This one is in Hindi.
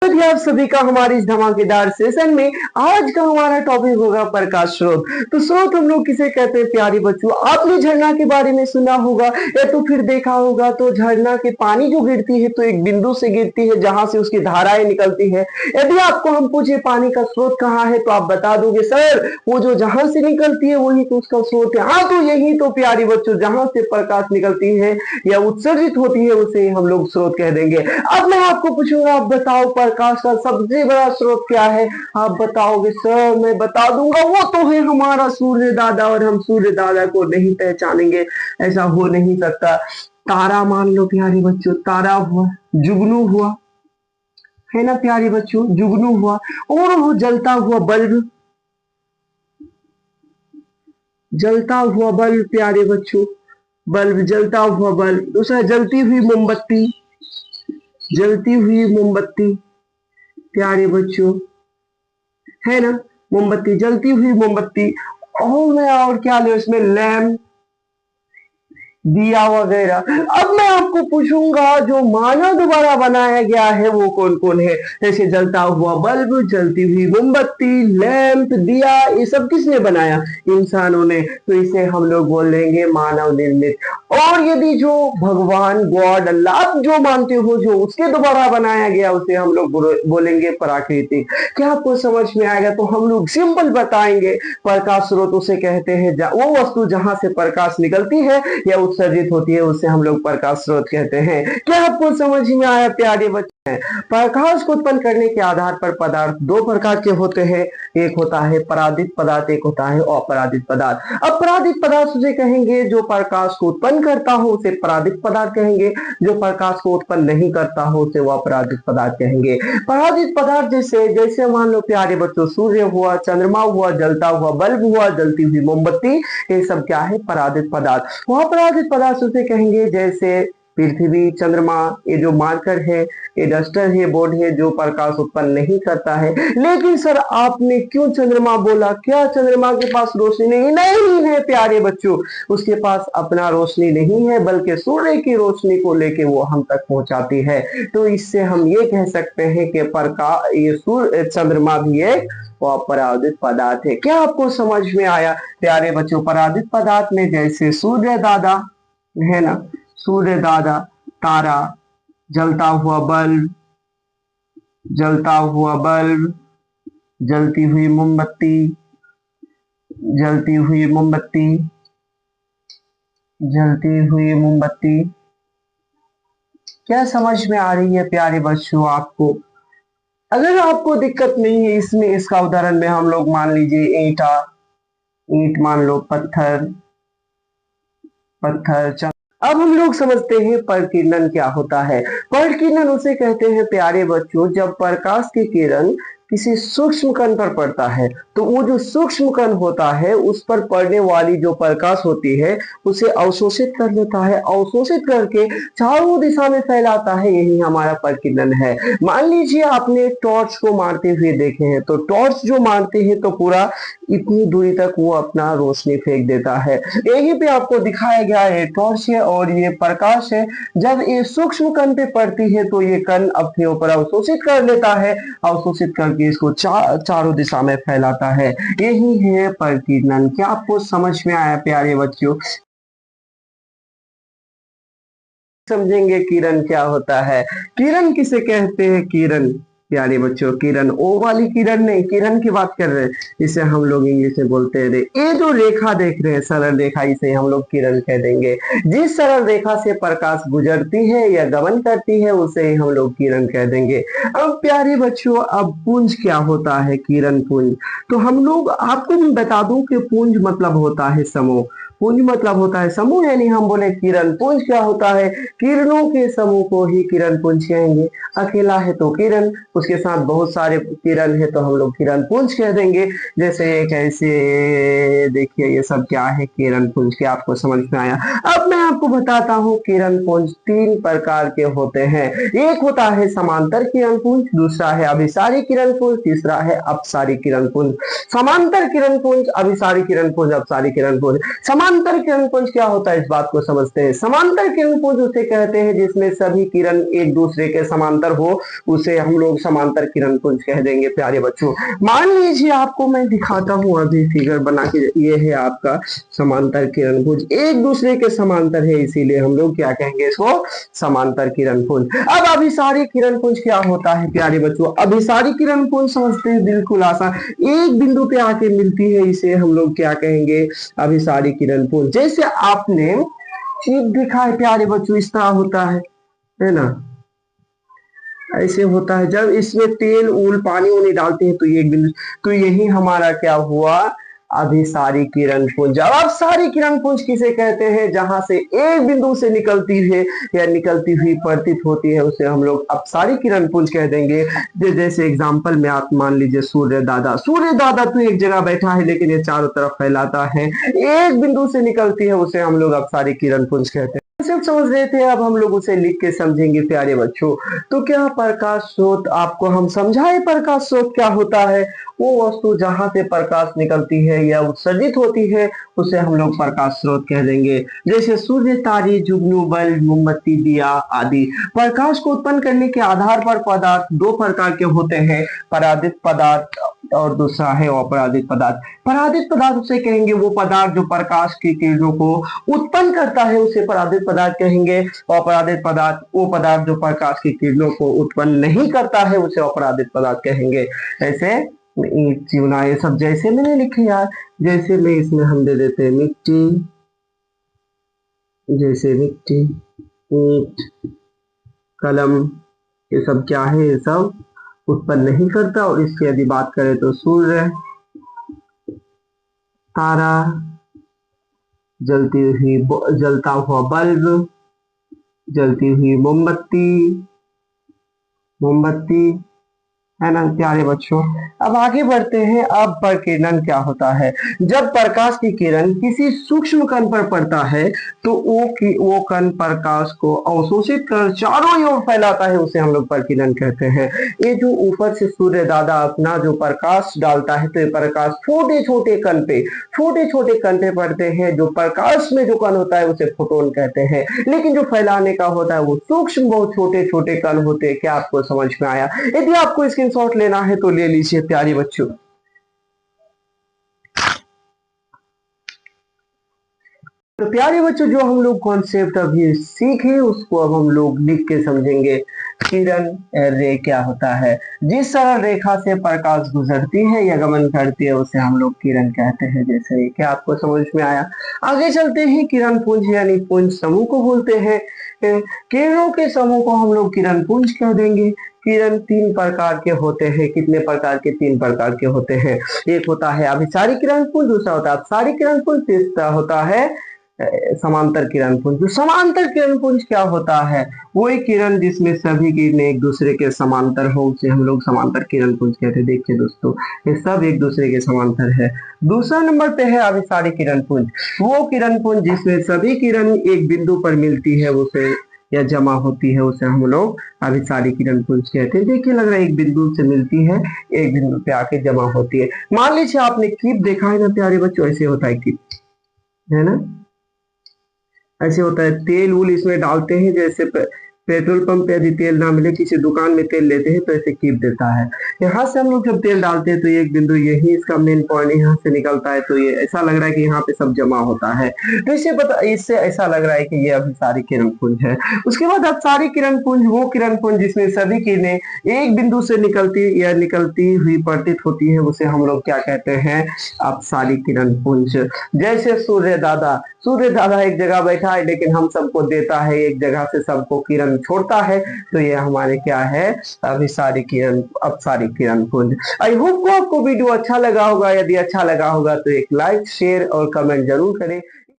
जी आप सभी का हमारी इस धमाकेदार सेशन में आज का हमारा टॉपिक होगा प्रकाश स्रोत। तो स्रोत हम लोग किसे कहते हैं प्यारे बच्चों? आपने झरना के बारे में सुना होगा या तो फिर देखा होगा। तो झरना के पानी जो गिरती है तो एक बिंदु से गिरती है जहां से उसकी धाराएं निकलती है। यदि आपको हम पूछे पानी का स्रोत कहाँ है तो आप बता दोगे सर वो जो जहां से निकलती है वही तो उसका स्रोत है। हाँ तो यही तो प्यारे बच्चों, जहां से प्रकाश निकलती है या उत्सर्जित होती है उसे हम लोग स्रोत कह देंगे। अब मैं आपको पूछूंगा, आप बताओ प्रकाश का सबसे बड़ा स्रोत क्या है? आप बताओगे सर मैं बता दूंगा वो तो है हमारा सूर्य दादा, और हम सूर्य दादा को नहीं पहचानेंगे, ऐसा हो नहीं सकता। तारा मान लो प्यारे बच्चों, तारा हुआ, जुगनू हुआ, है ना प्यारे बच्चों, जुगनू हुआ, और वो जलता हुआ बल्ब, जलता हुआ बल्ब प्यारे बच्चों, बल्ब, जलता हुआ बल्ब। दूसरा जलती हुई मोमबत्ती, जलती हुई मोमबत्ती प्यारे बच्चों, है ना, मोमबत्ती, जलती हुई मोमबत्ती। और मैं और क्या ले उसमें, लैम्प, दिया वगैरह। अब मैं आपको पूछूंगा जो मानव द्वारा बनाया गया है वो कौन कौन है? जैसे जलता हुआ बल्ब, जलती हुई मोमबत्ती, लैंप, दिया, ये सब किसने बनाया? इंसानों ने। तो इसे हम लोग बोल देंगे मानव निर्मित। और यदि जो भगवान गॉड अल्लाह आप जो मानते हो जो उसके द्वारा बनाया गया उसे हम लोग बोलेंगे प्राकृतिक। क्या आपको समझ में आएगा? तो हम लोग सिंपल बताएंगे, प्रकाश स्रोत उसे कहते हैं वो वस्तु जहां से प्रकाश निकलती है या उत्सर्जित होती है उसे हम लोग प्रकाश स्रोत कहते हैं। क्या आपको समझ में आया प्यारे बच्चे? प्रकाश को उत्पन्न करने के आधार पर पदार्थ दो प्रकार के होते हैं, एक होता है परादित पदार्थ, एक होता है अपरादित पदार्थ। अपरादित पदार्थ उसे कहेंगे जो प्रकाश को उत्पन्न करता हो उसे परादित पदार्थ कहेंगे, जो प्रकाश को उत्पन्न नहीं करता हो उसे वो अपरादित पदार्थ कहेंगे। परादित पदार्थ जैसे जैसे मान लो प्यारे बच्चों, सूर्य हुआ, चंद्रमा हुआ, जलता हुआ बल्ब हुआ, जलती हुई मोमबत्ती, ये सब क्या है? परादित पदार्थ। वह अपरादित पदार्थ उसे कहेंगे जैसे पृथ्वी, चंद्रमा, ये जो मार्कर है, ये डस्टर है, बोर्ड है, जो प्रकाश उत्पन्न नहीं करता है। लेकिन सर आपने क्यों चंद्रमा बोला? क्या चंद्रमा के पास रोशनी नहीं? नहीं है प्यारे बच्चों, उसके पास अपना रोशनी नहीं है बल्कि सूर्य की रोशनी को लेके वो हम तक पहुंचाती है। तो इससे हम ये कह सकते हैं कि प्रकाश, ये सूर्य, चंद्रमा भी एक अपरादित पदार्थ है। क्या आपको समझ में आया प्यारे बच्चों? परादित पदार्थ में जैसे सूर्य दादा, है ना, सूर्य दादा, तारा, जलता हुआ बल्ब, जलता हुआ बल्ब, जलती हुई मोमबत्ती, जलती हुई मोमबत्ती, जलती हुई मोमबत्ती। क्या समझ में आ रही है प्यारे बच्चों आपको? अगर आपको दिक्कत नहीं है इसमें, इसका उदाहरण में हम लोग मान लीजिए ईंटा, ईंट मान लो, पत्थर, पत्थर। अब हम लोग समझते हैं परकीर्णन क्या होता है। परकीर्णन उसे कहते हैं प्यारे बच्चों जब प्रकाश की किरण किसी सूक्ष्म कण पर पड़ता है तो वो जो सूक्ष्म कण होता है उस पर पड़ने वाली जो प्रकाश होती है उसे अवशोषित कर लेता है, अवशोषित करके चारों दिशा में फैलाता है, यही हमारा परकीर्णन है। मान लीजिए आपने टॉर्च को मारते हुए देखे हैं, तो टॉर्च जो मारते हैं तो पूरा इतनी दूरी तक वो अपना रोशनी फेंक देता है। यहीं पे आपको दिखाया गया है टॉर्च है और ये प्रकाश है। जब ये सूक्ष्म कण पे पड़ती है तो ये कण अपने ऊपर अवशोषित कर लेता है, अवशोषित करके इसको चारों दिशा में फैलाता है, यही है परकीर्णन। क्या आपको समझ में आया प्यारे बच्चों? समझेंगे किरण क्या होता है। किरण किसे कहते हैं? किरण प्यारे बच्चों, किरण ओ वाली किरण नहीं, किरण की बात कर रहे हैं, इसे हम लोग इंग्लिश में बोलते हैं ये जो रेखा देख रहे हैं सरल रेखा, इसे हम लोग किरण कह देंगे। जिस सरल रेखा से प्रकाश गुजरती है या गमन करती है उसे हम लोग किरण कह देंगे। अब प्यारे बच्चों अब पुंज क्या होता है? किरण पुंज। तो हम लोग आपको मैं बता दूं कि पुंज मतलब होता है समूह, पुंज मतलब होता है समूह, यानी हम बोले किरण पुंज क्या होता है? किरणों के समूह को ही किरण पुंज कहेंगे। अकेला है तो किरण, उसके साथ बहुत सारे किरण है तो हम लोग किरण पुंज कह देंगे। जैसे कैसे देखिए ये सब क्या है किरण पुंज, क्या आपको समझ में आया? अब मैं आपको बताता हूँ किरण पुंज तीन प्रकार के होते हैं। एक होता है समांतर किरण पुंज, दूसरा है अभिसारी किरण पुंज, तीसरा है अपसारी किरण पुंज। समांतर किरण पुंज, अभिसारी किरण पुंज, अपसारी किरण पुंज। समांतर किरण पुंज क्या होता है, इस बात को समझते हैं। समांतर किरण पुंज उसे कहते हैं जिसमें सभी किरण एक दूसरे के समांतर हो, उसे हम लोग समांतर किरण पुंज कह देंगे प्यारे बच्चों। मान लीजिए आपको मैं दिखाता हूं अभी फिगर बना के, ये है आपका समांतर किरण पुंज, एक दूसरे के समांतर है, इसीलिए हम लोग क्या कहेंगे इसको, समांतर किरण पुंज। अब अभिसारी किरण पुंज क्या होता है प्यारे बच्चों, अभिसारी किरण पुंज समझते हैं, बिल्कुल आसान, एक बिंदु पे आके मिलती है, इसे हम लोग क्या कहेंगे, अभिसारी किरण पुंज। जैसे आपने चीप देखा है प्यारे बच्चों, इस तरह होता है ना, ऐसे होता है। जब इसमें तेल ऊल पानी वानी डालते हैं तो ये एक बिंदु, तो यही हमारा क्या हुआ, अभिसारी किरण पुंज। अब अभिसारी किरण पुंज किसे कहते हैं, जहां से एक बिंदु से निकलती है या निकलती हुई प्रतीत होती है, उसे हम लोग अपसारी किरण पुंज कह देंगे। जैसे एग्जांपल में आप मान लीजिए सूर्य दादा, सूर्य दादा तो एक जगह बैठा है लेकिन ये चारों तरफ फैलाता है, एक बिंदु से निकलती है, उसे हम लोग अपसारी किरण पुंज कहते हैं। सिर्फ समझ रहे थे, अब हम लोग उसे लिख के समझेंगे प्यारे बच्चों। तो क्या प्रकाश स्रोत, आपको हम समझाए प्रकाश स्रोत क्या होता है, वो वस्तु जहां से प्रकाश निकलती है या उत्सर्जित होती है, उसे हम लोग प्रकाश स्रोत कह देंगे। जैसे सूर्य, तारे, जुगनू, बल्ब, मोमबत्ती, दिया आदि। प्रकाश को उत्पन्न करने के आधार पर पदार्थ दो प्रकार के होते हैं, परादित पदार्थ और दूसरा है अपरादित पदार्थ। परादित पदार्थ उसे कहेंगे वो पदार्थ जो प्रकाश की किरणों को उत्पन्न करता है, उसे परादित पदार्थ कहेंगे। अपरादित पदार्थ वो पदार्थ जो प्रकाश की किरणों को उत्पन्न नहीं करता है, उसे अपरादित पदार्थ कहेंगे। ऐसे ईंट, चूना, ये सब जैसे मैंने लिखे यार, जैसे में इसमें हम दे देते हैं मिट्टी, जैसे मिट्टी, ईंट, कलम, ये सब क्या है, ये सब उत्पन्न नहीं करता। और इसकी यदि बात करें तो सूर्य, तारा, जलता हुआ बल्ब, जलती हुई मोमबत्ती, है ना प्यारे बच्चों। अब आगे बढ़ते हैं। अब प्रकीर्णन क्या होता है, जब प्रकाश की किरण किसी सूक्ष्म कण पर पड़ता है तो वो कण प्रकाश को अवशोषित कर चारों ओर फैलाता है, उसे हम लोग प्रकीर्णन कहते हैं। ये जो ऊपर से सूर्य दादा अपना जो प्रकाश डालता है, तो ये प्रकाश छोटे छोटे कण पे पड़ते हैं। जो प्रकाश में जो कण होता है उसे फोटोन कहते हैं, लेकिन जो फैलाने का होता है वो सूक्ष्म बहुत छोटे छोटे कण होते हैं। क्या आपको समझ में आया? यदि आपको स्क्रीनशॉट लेना है तो ले लीजिए प्यारे बच्चों। तो प्यारे बच्चों, जो हम लोग कॉन्सेप्ट अभी सीखे उसको अब हम लोग लिख के समझेंगे। किरण रे क्या होता है, जिस सरल रेखा से प्रकाश गुजरती है या गमन करती है, उसे हम लोग किरण कहते हैं। जैसे क्या आपको समझ में आया? आगे चलते हैं। किरण पुंज यानी पुंज समूह को बोलते हैं। किरणों के समूह को हम लोग किरण पुंज कह देंगे। किरण तीन प्रकार के होते हैं। कितने प्रकार के? तीन प्रकार के होते हैं। एक होता है अभिसारी किरण पुंज, दूसरा होता है अपसारी किरण पुंज, तीसरा होता है समांतर किरण पुंज। तो समांतर किरण पुंज क्या होता है? वही किरण जिसमें सभी किरणें एक दूसरे के समांतर हो, उसे हम लोग समांतर किरण पुंज कहते हैं। देखिए दोस्तों, ये सब एक दूसरे के समांतर है। दूसरा नंबर पे है अभिसारी किरण पुंज। वो किरण पुंज जिसमें सभी किरण एक बिंदु पर मिलती है, उसे या जमा होती है, उसे हम लोग अभिसारी किरण पुंज कहते हैं। देखिए लग रहा है एक बिंदु से मिलती है, एक बिंदु पे आके जमा होती है। मान लीजिए आपने कीप देखा है ना प्यारे बच्चों, ऐसे होता है कीप, है ना, ऐसे होता है। तेल वूल इसमें डालते हैं, जैसे पेट्रोल पंप पे यदि तेल ना मिले, किसी दुकान में तेल लेते हैं तो ऐसे कीप देता है। यहाँ से हम लोग जब तेल डालते हैं तो एक बिंदु, यही इसका मेन पॉइंट यहाँ से निकलता है, तो ये ऐसा लग रहा है कि यहाँ पे सब जमा होता है। तो इससे ऐसा लग रहा है कि ये अभिसारी किरण पुंज है। उसके बाद अपसारी किरण पुंज, वो किरण पुंज जिसमें सभी किरणें एक बिंदु से निकलती हुई प्रतीत होती है, उसे हम लोग क्या कहते हैं? अपसारी किरण पुंज। जैसे सूर्य दादा एक जगह बैठा है लेकिन हम सबको देता है, एक जगह से सबको किरण छोड़ता है, तो ये हमारे क्या है? अभिसारी किरण, अपसारी किरण पुंज। आई होप को आपको वीडियो अच्छा लगा होगा। यदि अच्छा लगा होगा तो एक लाइक, शेयर और कमेंट जरूर करें।